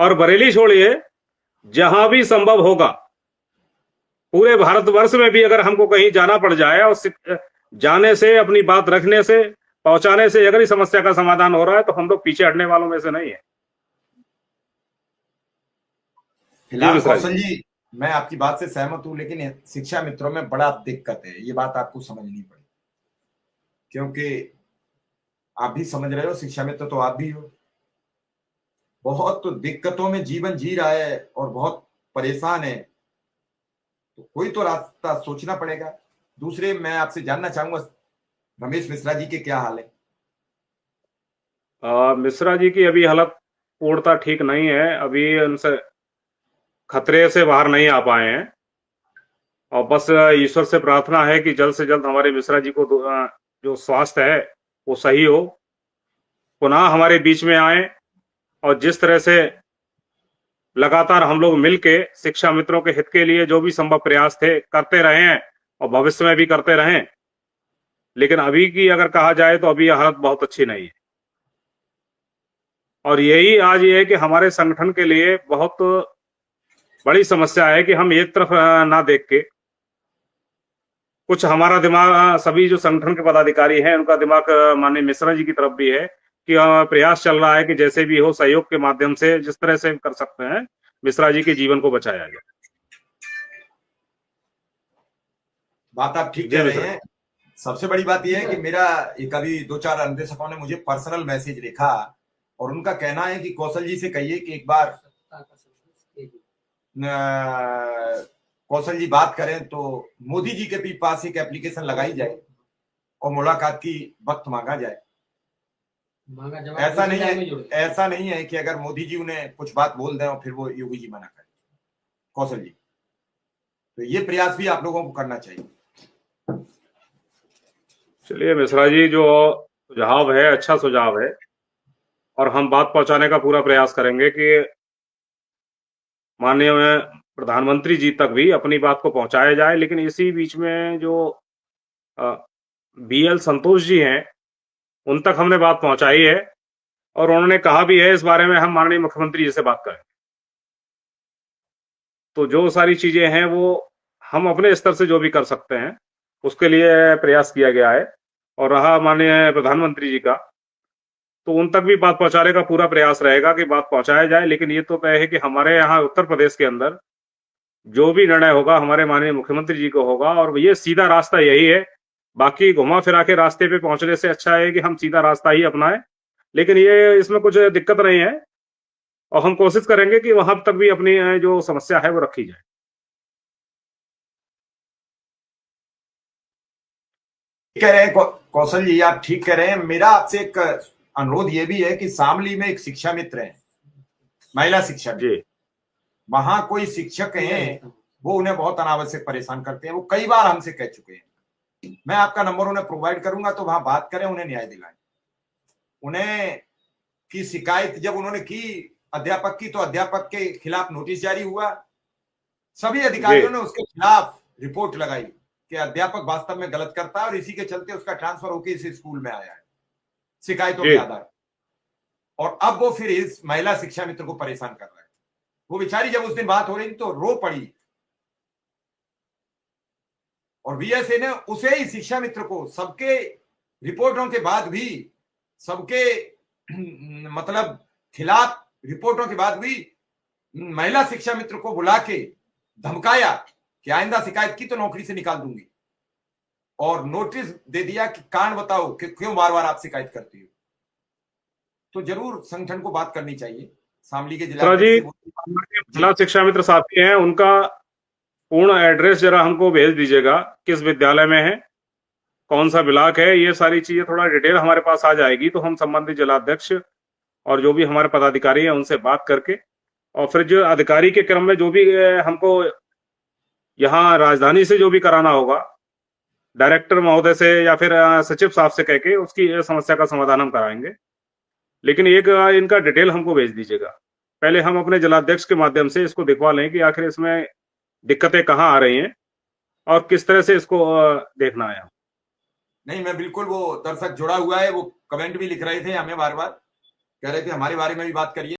और बरेली छोड़िए, जहां भी संभव होगा, पूरे भारतवर्ष में भी अगर हमको कहीं जाना पड़ जाए और जाने से, अपनी बात रखने से, पहुंचाने से अगर इस समस्या का समाधान हो रहा है, तो हम लोग पीछे हटने वालों में से नहीं है। जी फिलहाल मिश्रा जी। कौशल जी, मैं आपकी बात से सहमत हूं, लेकिन शिक्षा मित्रों में बड़ा दिक्कत है, ये बात आपको समझनी पड़ेगी, क्योंकि आप भी समझ रहे हो, शिक्षा मित्र तो आप भी हो। बहुत दिक्कतों में जीवन जी रहा है और बहुत परेशान है, तो कोई तो रास्ता सोचना पड़ेगा। दूसरे, मैं आपसे जानना चाहूंगा, रमेश मिश्रा जी के क्या हाल है? मिश्रा जी की अभी हालत पूर्णतः ठीक नहीं है, अभी उनसे खतरे से बाहर नहीं आ पाए हैं, और बस ईश्वर से प्रार्थना है कि जल्द से जल्द हमारे मिश्रा जी को जो स्वास्थ्य है वो सही हो, पुनः हमारे बीच में आए, और जिस तरह से लगातार हम लोग मिलके शिक्षा मित्रों के हित के लिए जो भी संभव प्रयास थे करते रहे हैं, और भविष्य में भी करते रहें। लेकिन अभी की अगर कहा जाए तो अभी हालत बहुत अच्छी नहीं है, और यही आज ये है कि हमारे संगठन के लिए बहुत बड़ी समस्या है कि हम एक तरफ ना देख के, कुछ हमारा दिमाग, सभी जो संगठन के पदाधिकारी हैं उनका दिमाग माननीय मिश्रा जी की तरफ भी है कि प्रयास चल रहा है कि जैसे भी हो सहयोग के माध्यम से जिस तरह से कर सकते हैं मिश्रा जी के जीवन को बचाया जाए। बात आप ठीक जी कह रहे मिश्रा जी। हैं। सबसे बड़ी बात यह है कि मेरा एक अभी 2-4 अन्वेषकों ने मुझे पर्सनल मैसेज लिखा, और उनका कहना है कि कौशल जी से कहिए कि एक बार कौशल जी बात करें तो मोदी जी के भी पास एक एप्लीकेशन लगाई जाए और मुलाकात की वक्त मांगा जाए। ऐसा नहीं है कि अगर मोदी जी उन्हें कुछ बात बोल दें और फिर वो योगी जी मना करें। कौशल जी, तो ये प्रयास भी आप लोगों को करना चाहिए। चलिए मिश्रा जी, जो सुझाव है अच्छा सुझाव है, और हम बात पहुंचाने का पूरा प्रयास करेंगे कि माननीय प्रधानमंत्री जी तक भी अपनी बात को पहुंचाया जाए। लेकिन इसी बीच में जो BL संतोष जी हैं उन तक हमने बात पहुंचाई है, और उन्होंने कहा भी है इस बारे में हम माननीय मुख्यमंत्री जी से बात करें। तो जो सारी चीजें हैं वो हम अपने स्तर से जो भी कर सकते हैं उसके लिए प्रयास किया गया है। और रहा माननीय प्रधानमंत्री जी का, तो उन तक भी बात पहुंचाने का पूरा प्रयास रहेगा कि बात पहुंचाया जाए। लेकिन ये तो तय है कि हमारे यहाँ उत्तर प्रदेश के अंदर जो भी निर्णय होगा हमारे माननीय मुख्यमंत्री जी को होगा, और ये सीधा रास्ता यही है। बाकी घुमा फिरा के रास्ते पे पहुंचने से अच्छा है कि हम सीधा रास्ता ही अपनाएं। लेकिन ये इसमें कुछ दिक्कत नहीं है, और हम कोशिश करेंगे कि वहां तक भी अपनी जो समस्या है वो रखी जाए। कह रहे हैं कौशल जी, आप ठीक कह रहे हैं। मेरा आपसे एक अनुरोध ये भी है कि शामली में एक शिक्षा मित्र है, महिला शिक्षा मित्र। जी वहां कोई शिक्षक हैं, वो उन्हें बहुत अनावश्यक परेशान करते हैं। वो कई बार हमसे कह चुके हैं। मैं आपका नंबर उन्हें प्रोवाइड करूंगा, तो वहां बात करें, उन्हें न्याय दिलाएं। उन्हें की शिकायत जब उन्होंने की अध्यापक की, तो अध्यापक के खिलाफ नोटिस जारी हुआ। सभी जी अधिकारियों ने उसके खिलाफ रिपोर्ट लगाई कि अध्यापक वास्तव में गलत करता है, और इसी के चलते उसका ट्रांसफर होकर इस स्कूल में आया है, शिकायतों के जी आधार। और अब वो फिर इस महिला शिक्षा मित्र को परेशान कर रहा है। वो बेचारी जब उस दिन बात हो रही थी तो रो पड़ी, और VSA ने उसे ही शिक्षा मित्र को, सबके रिपोर्टों के बाद भी, सबके मतलब खिलाफ रिपोर्टों के बाद भी, महिला शिक्षा मित्र को बुला के धमकाया कि आइंदा शिकायत की तो नौकरी से निकाल दूंगी, और नोटिस दे दिया कि कारण बताओ कि क्यों बार बार आप शिकायत करती हो। तो जरूर संगठन को बात करनी चाहिए, शामली के मिश्रा जी, जिलाध्यक्ष से। जी, जिला शिक्षा मित्र साथी हैं, उनका पूर्ण एड्रेस जरा हमको भेज दीजिएगा, किस विद्यालय में है, कौन सा ब्लॉक है, ये सारी चीजें थोड़ा डिटेल हमारे पास आ जाएगी तो हम संबंधित जिलाध्यक्ष और जो भी हमारे पदाधिकारी हैं उनसे बात करके, और फिर जो अधिकारी के क्रम में जो भी हमको यहाँ राजधानी से जो भी कराना होगा, डायरेक्टर महोदय से या फिर सचिव साहब से कह के उसकी समस्या का समाधान हम कराएंगे। लेकिन एक इनका डिटेल हमको भेज दीजिएगा। पहले हम अपने जिलाध्यक्ष के माध्यम से इसको दिखवा लें कि आखिर इसमें दिक्कतें कहाँ आ रही हैं और किस तरह से इसको देखना है। नहीं, मैं बिल्कुल, वो दर्शक जुड़ा हुआ है, वो कमेंट भी लिख रहे थे हमें बार बार, कह रहे थे हमारे बारे में भी बात करिए।